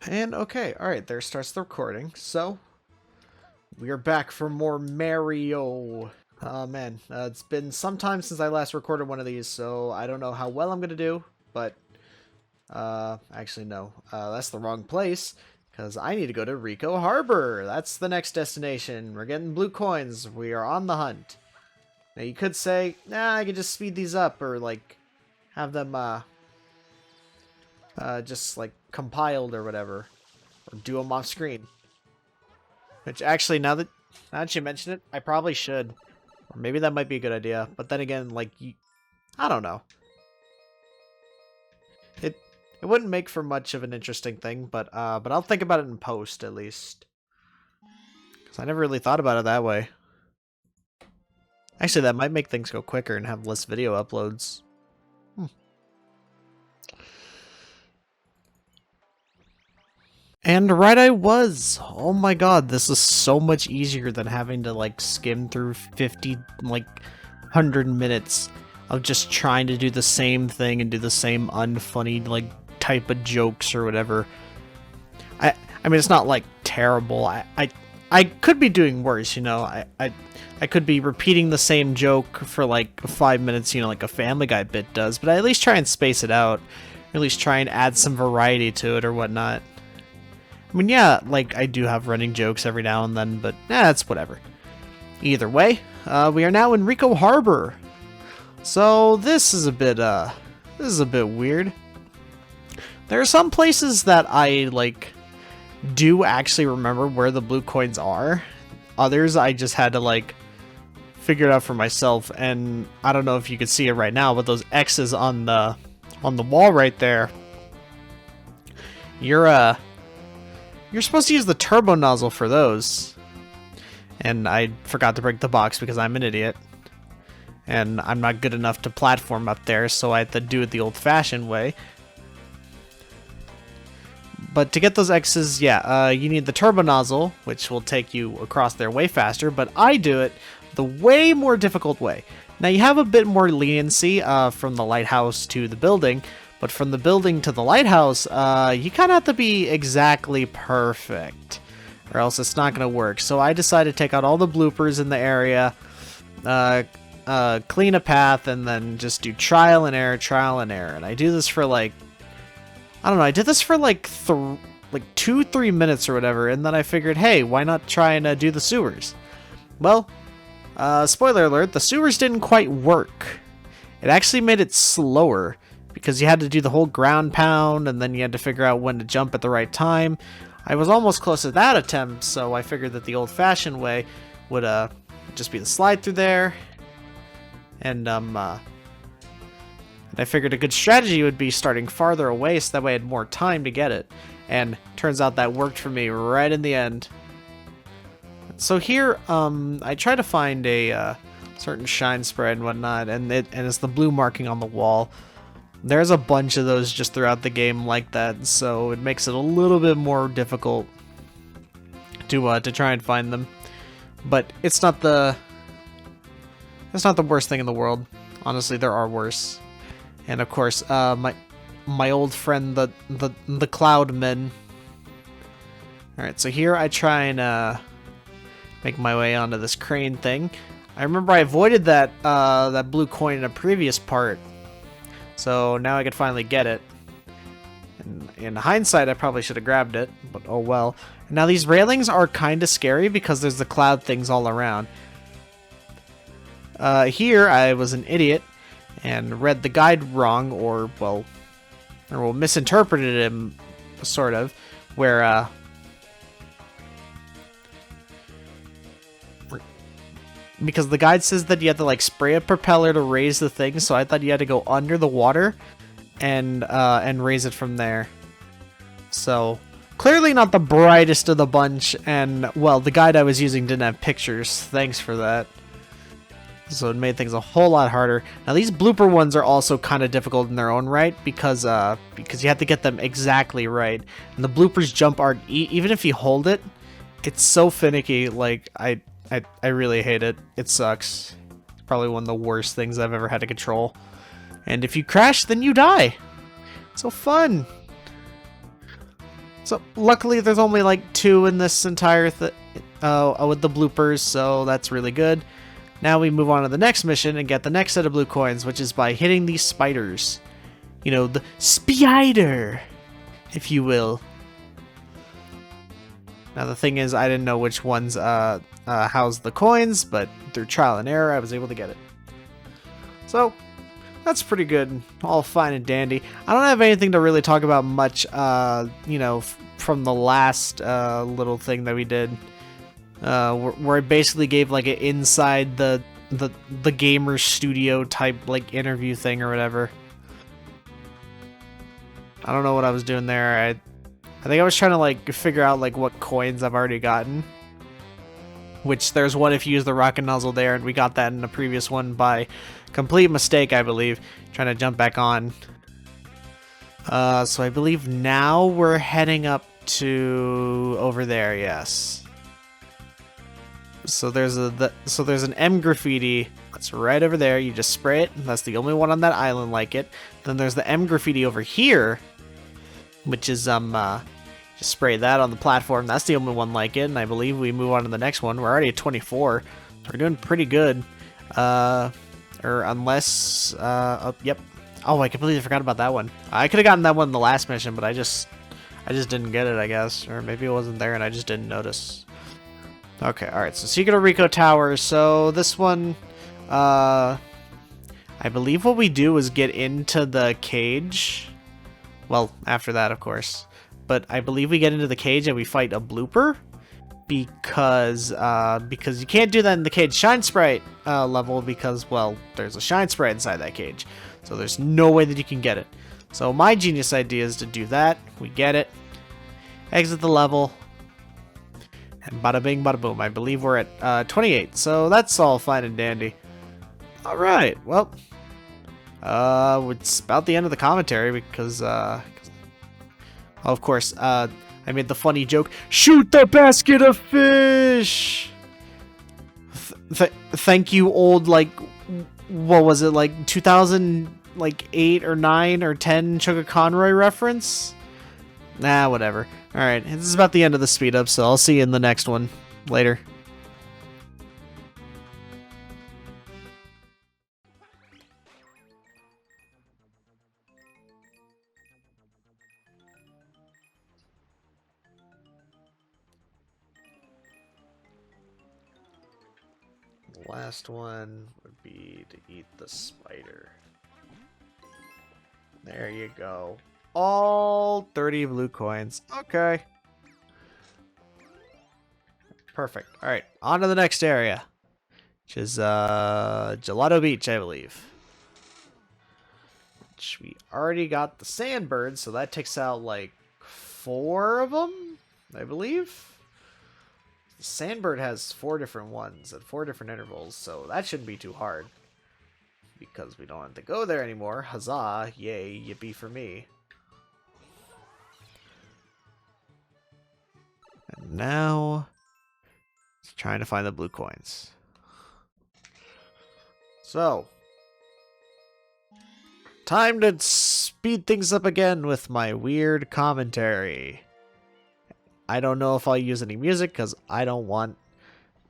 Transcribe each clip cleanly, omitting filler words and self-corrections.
And okay, alright, there starts the recording. So, we are back for more Mario. Oh man, it's been some time since I last recorded one of these, so I don't know how well I'm gonna do, but, actually no, that's the wrong place, because I need to go to Rico Harbor. That's the next destination. We're getting blue coins. We are on the hunt. Now you could say, nah, I could just speed these up, or like, have them, just like compiled or whatever, or do them off screen. Which actually, now that you mention it, I probably should, or maybe that might be a good idea. But then again, like I don't know. It wouldn't make for much of an interesting thing, but I'll think about it in post at least, because I never really thought about it that way. Actually, that might make things go quicker and have less video uploads. And right I was! Oh my god, this is so much easier than having to like skim through 50, like 100 minutes of just trying to do the same thing and do the same unfunny like type of jokes or whatever. I mean it's not like terrible. I could be doing worse, you know. I could be repeating the same joke for like 5 minutes, you know, like a Family Guy bit does, but I at least try and space it out. At least try and add some variety to it or whatnot. I mean, yeah, like, I do have running jokes every now and then, but it's whatever. Either way, we are now in Rico Harbor. So, this is a bit weird. There are some places that I, like, do actually remember where the blue coins are. Others, I just had to, like, figure it out for myself, and I don't know if you can see it right now, but those X's on the wall right there, You're supposed to use the turbo nozzle for those. And I forgot to break the box because I'm an idiot. And I'm not good enough to platform up there, so I had to do it the old-fashioned way. But to get those X's, yeah, you need the turbo nozzle, which will take you across there way faster, but I do it the way more difficult way. Now, you have a bit more leniency from the lighthouse to the building, but from the building to the lighthouse, you kind of have to be exactly perfect, or else it's not going to work. So I decided to take out all the bloopers in the area, clean a path, and then just do trial and error, And I do this for like, I don't know, I did this for like 2-3 minutes or whatever, and then I figured, hey, why not try and do the sewers? Well, spoiler alert, the sewers didn't quite work. It actually made it slower, because you had to do the whole ground pound, and then you had to figure out when to jump at the right time. I was almost close to that attempt, so I figured that the old-fashioned way would just be the slide through there, and I figured a good strategy would be starting farther away, so that way I had more time to get it. And turns out that worked for me right in the end. So here, I try to find a certain shine spread and whatnot, and it's the blue marking on the wall. There's a bunch of those just throughout the game like that, so it makes it a little bit more difficult to try and find them. But it's not the worst thing in the world. Honestly, there are worse. And of course, my old friend the Cloudmen. All right, so here I try and make my way onto this crane thing. I remember I avoided that blue coin in a previous part. So now I could finally get it. And in hindsight, I probably should have grabbed it, but oh well. Now these railings are kind of scary because there's the cloud things all around. Here I was an idiot and read the guide wrong, or misinterpreted him, sort of, where because the guide says that you have to like spray a propeller to raise the thing, so I thought you had to go under the water and raise it from there. So clearly not the brightest of the bunch, and well, the guide I was using didn't have pictures. Thanks for that. So it made things a whole lot harder. Now these blooper ones are also kind of difficult in their own right because you have to get them exactly right. And the bloopers jump art, even if you hold it, it's so finicky. Like I really hate it. It sucks. It's probably one of the worst things I've ever had to control. And if you crash, then you die. So fun. So luckily there's only like 2 in this entire with the bloopers, so that's really good. Now we move on to the next mission and get the next set of blue coins, which is by hitting these spiders. You know, the spider, if you will. Now the thing is, I didn't know which ones housed the coins, but through trial and error I was able to get it. So that's pretty good, all fine and dandy. I don't have anything to really talk about much, you know, from the last little thing that we did, where I basically gave like an inside the gamer studio type like interview thing or whatever. I don't know what I was doing there. I think I was trying to like figure out like what coins I've already gotten. Which there's one if you use the rocket nozzle there, and we got that in a previous one by complete mistake, I believe. Trying to jump back on. So I believe now we're heading up to over there, yes. So there's an M graffiti that's right over there. You just spray it. That's the only one on that island like it. Then there's the M graffiti over here, which is just spray that on the platform. That's the only one like it, and I believe we move on to the next one. We're already at 24. So we're doing pretty good. Or unless oh, yep. Oh, I completely forgot about that one. I could have gotten that one in the last mission, but I just didn't get it, I guess. Or maybe it wasn't there and I just didn't notice. Okay, alright, so Secret of Rico Tower. So this one, I believe what we do is get into the cage. Well, after that, of course. But I believe we get into the cage and we fight a blooper. Because you can't do that in the cage shine sprite level because, well, there's a shine sprite inside that cage. So there's no way that you can get it. So my genius idea is to do that. We get it. Exit the level. And bada bing, bada boom. I believe we're at 28. So that's all fine and dandy. Alright, well. It's about the end of the commentary because, of course, I made the funny joke, shoot the basket of fish! Thank you, old, like, what was it, like, 2008 or 9 or 10 Sugar Conroy reference? Nah, whatever. Alright, this is about the end of the speed up, so I'll see you in the next one. Later. The last one would be to eat the spider. There you go. All 30 blue coins. Okay. Perfect. Alright, on to the next area. Which is Gelato Beach, I believe. Which we already got the sandbirds, so that takes out like 4 of them, I believe. The sandbird has 4 different ones at 4 different intervals, so that shouldn't be too hard. Because we don't have to go there anymore. Huzzah, yay, yippee for me. And now, it's trying to find the blue coins. So, time to speed things up again with my weird commentary. I don't know if I'll use any music because I don't want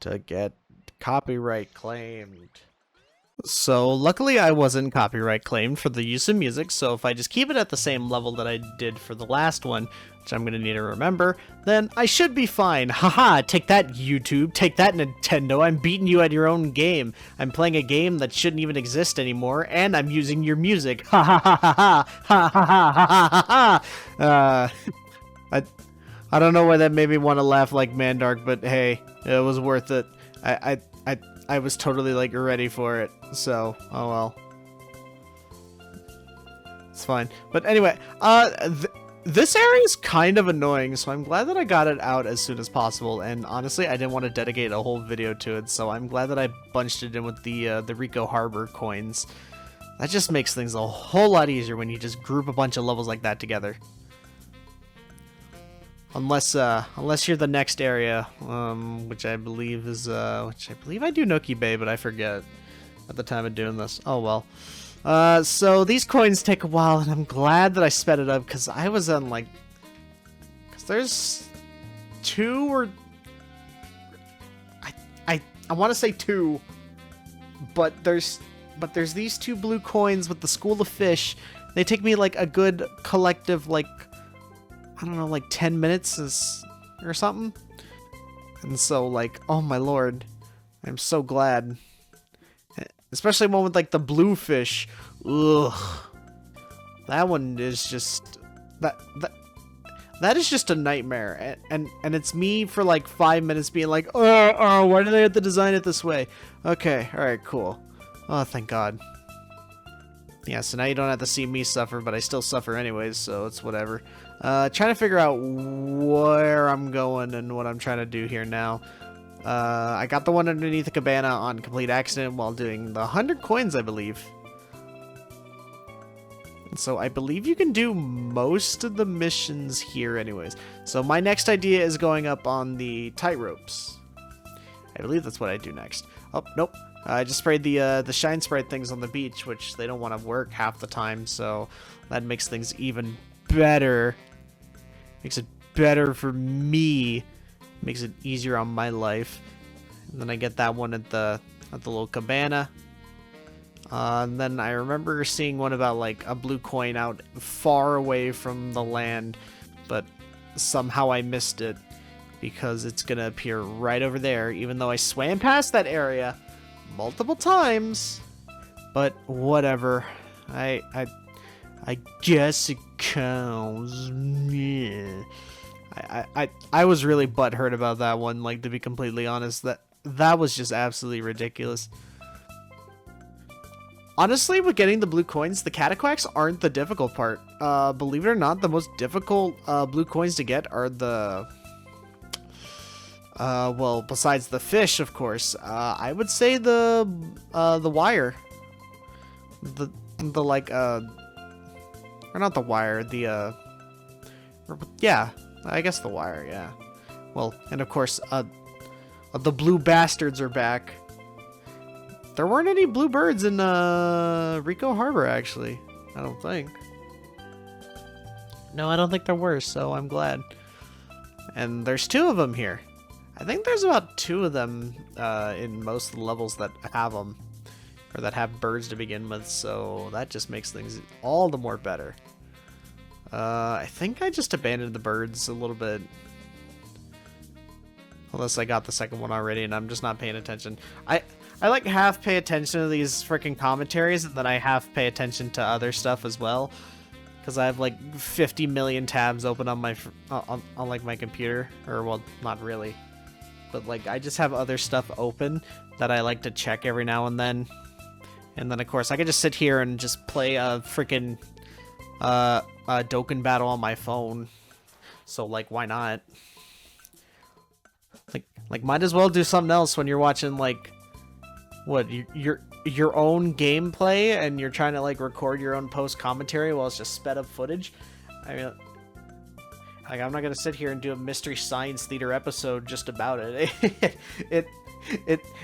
to get copyright claimed. So luckily I wasn't copyright claimed for the use of music, so if I just keep it at the same level that I did for the last one, which I'm going to need to remember, then I should be fine. Haha, take that YouTube, take that Nintendo, I'm beating you at your own game. I'm playing a game that shouldn't even exist anymore, and I'm using your music. Ha ha ha ha ha ha ha ha ha ha. I don't know why that made me want to laugh like Mandark, but hey, it was worth it. I was totally like ready for it, so oh well. It's fine. But anyway, this area is kind of annoying, so I'm glad that I got it out as soon as possible. And honestly, I didn't want to dedicate a whole video to it, so I'm glad that I bunched it in with the Ricco Harbor coins. That just makes things a whole lot easier when you just group a bunch of levels like that together. Unless you're the next area, which I believe is, which I believe I do Noki Bay, but I forget at the time of doing this. Oh well. So these coins take a while, and I'm glad that I sped it up, because I was on, like, There's two or... I want to say two, but there's these two blue coins with the School of Fish. They take me like a good collective, like, I don't know, like 10 minutes or something. And so, like, oh my lord, I'm so glad. Especially one with like the blue fish. Ugh. That one is just that is just a nightmare, and it's me for like 5 minutes being like, oh, why do they have to design it this way? Okay, all right, cool. Oh, thank God. Yeah, so now you don't have to see me suffer, but I still suffer anyways, so it's whatever. Trying to figure out where I'm going and what I'm trying to do here now. I got the one underneath the cabana on complete accident while doing the 100 coins, I believe. So I believe you can do most of the missions here anyways. So my next idea is going up on the tightropes. I believe that's what I do next. Oh, nope. I just sprayed the shine sprite things on the beach, which they don't want to work half the time, so that makes things even better. Makes it better for me. Makes it easier on my life. And then I get that one at the little cabana. And then I remember seeing one about like a blue coin out far away from the land, but somehow I missed it because it's gonna appear right over there, even though I swam past that area multiple times. But whatever, I guess it counts. Yeah. I was really butthurt about that one, like, to be completely honest. That was just absolutely ridiculous. Honestly, with getting the blue coins, the cataquacks aren't the difficult part. Believe it or not, the most difficult blue coins to get are the... well, besides the fish, of course, I would say the wire. The like, or not the wire, the, yeah, I guess the wire, yeah. Well, and of course, the blue bastards are back. There weren't any blue birds in Ricco Harbor, actually. I don't think. No, I don't think there were, so I'm glad. And there's two of them here. I think there's about two of them in most of the levels that have them, or that have birds to begin with, so that just makes things all the more better. I think I just abandoned the birds a little bit. Unless I got the second one already and I'm just not paying attention. I like half pay attention to these freaking commentaries, and then I half pay attention to other stuff as well, because I have like 50 million tabs open on my on like my computer, or well, not really, but like I just have other stuff open that I like to check every now and then of course I could just sit here and just play a freaking Dokkan battle on my phone. So like, why not? Like might as well do something else when you're watching like. What, your own gameplay and you're trying to like record your own post commentary while it's just sped up footage? I mean, like, I'm not gonna sit here and do a Mystery Science Theater episode just about it.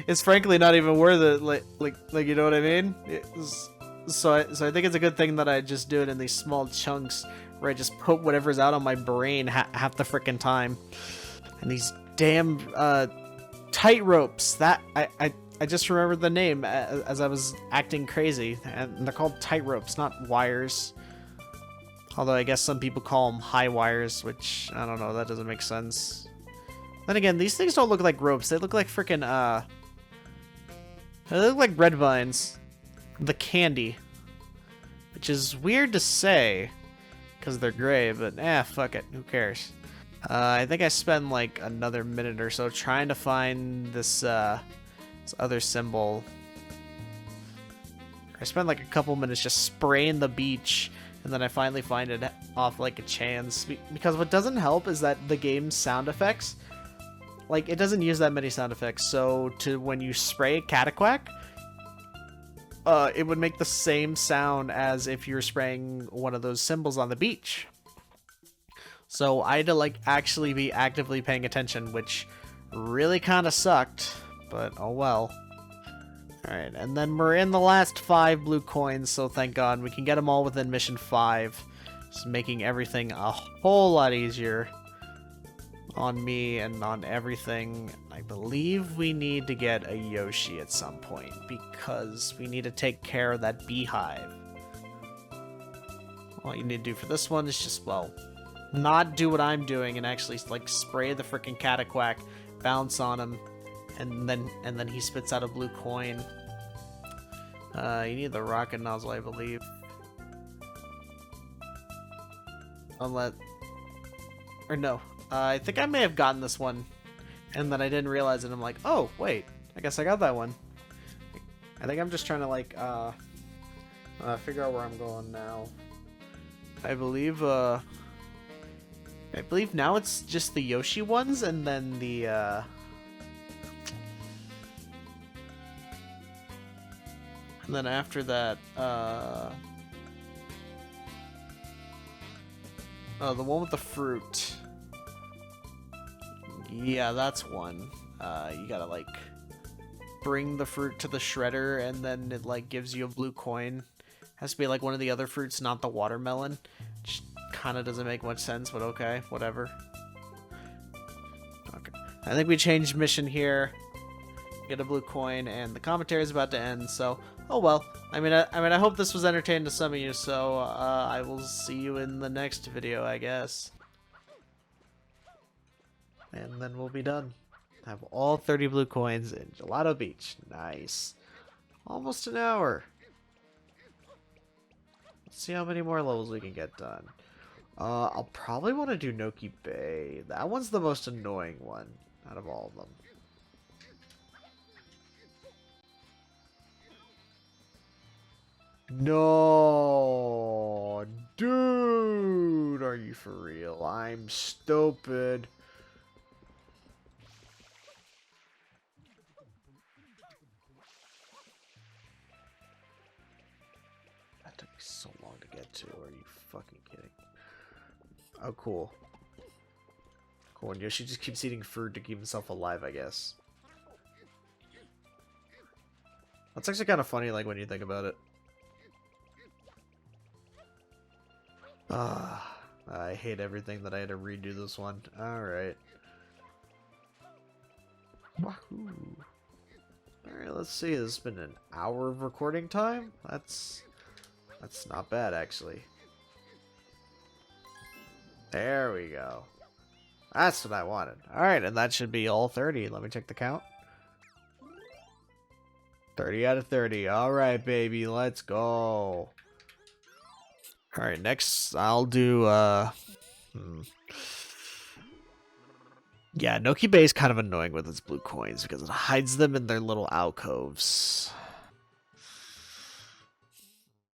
It's frankly not even worth it. Like you know what I mean? So I think it's a good thing that I just do it in these small chunks where I just put whatever's out on my brain half the frickin' time. And these damn tight ropes that I just remembered the name as I was acting crazy, and they're called tight ropes, not wires. Although I guess some people call them high wires, which, I don't know, that doesn't make sense. Then again, these things don't look like ropes, they look like frickin', they look like red vines. The candy. Which is weird to say, because they're gray, but fuck it, who cares? I think I spent like another minute or so trying to find this other symbol. I spent like a couple minutes just spraying the beach, and then I finally find it off like a chance. Because what doesn't help is that the game's sound effects, like, it doesn't use that many sound effects. So when you spray a cataquack, it would make the same sound as if you were spraying one of those symbols on the beach. So I had to like actually be actively paying attention, which really kind of sucked. But oh well. Alright, and then we're in the last 5 blue coins, so thank God. We can get them all within mission 5. Just making everything a whole lot easier. on me and on everything. I believe we need to get a Yoshi at some point because we need to take care of that beehive. All you need to do for this one is just, well, not do what I'm doing and actually like spray the freaking Cataquack, bounce on him, and then he spits out a blue coin. You need the rocket nozzle, I believe. Or no, I think I may have gotten this one, and then I didn't realize it. I'm like, oh wait, I guess I got that one. I think I'm just trying to like figure out where I'm going now. I believe now it's just the Yoshi ones, and then the and then after that, oh, the one with the fruit. Yeah, that's one. You gotta like bring the fruit to the shredder, and then it like gives you a blue coin. Has to be like one of the other fruits, not the watermelon. Which kind of doesn't make much sense, but okay, whatever. Okay, I think we changed mission here. Get a blue coin, and the commentary is about to end. So, oh well. I mean, I hope this was entertaining to some of you. So, I will see you in the next video, I guess. And then we'll be done. Have all 30 blue coins in Gelato Beach. Nice. Almost an hour. Let's see how many more levels we can get done. I'll probably want to do Noki Bay. That one's the most annoying one out of all of them. No, dude, are you for real? I'm stupid. That took me so long to get to. Are you fucking kidding? Oh, cool. Cool, and Yoshi just keeps eating food to keep himself alive, I guess. That's actually kind of funny, like, when you think about it. I hate everything that I had to redo this one. Alright. Wahoo. Alright, let's see. This has been an hour of recording time? That's not bad, actually. There we go. That's what I wanted. Alright, and that should be all 30. Let me check the count. 30 out of 30. Alright, baby. Let's go. Alright, next I'll do, yeah, Noki Bay is kind of annoying with its blue coins because it hides them in their little alcoves.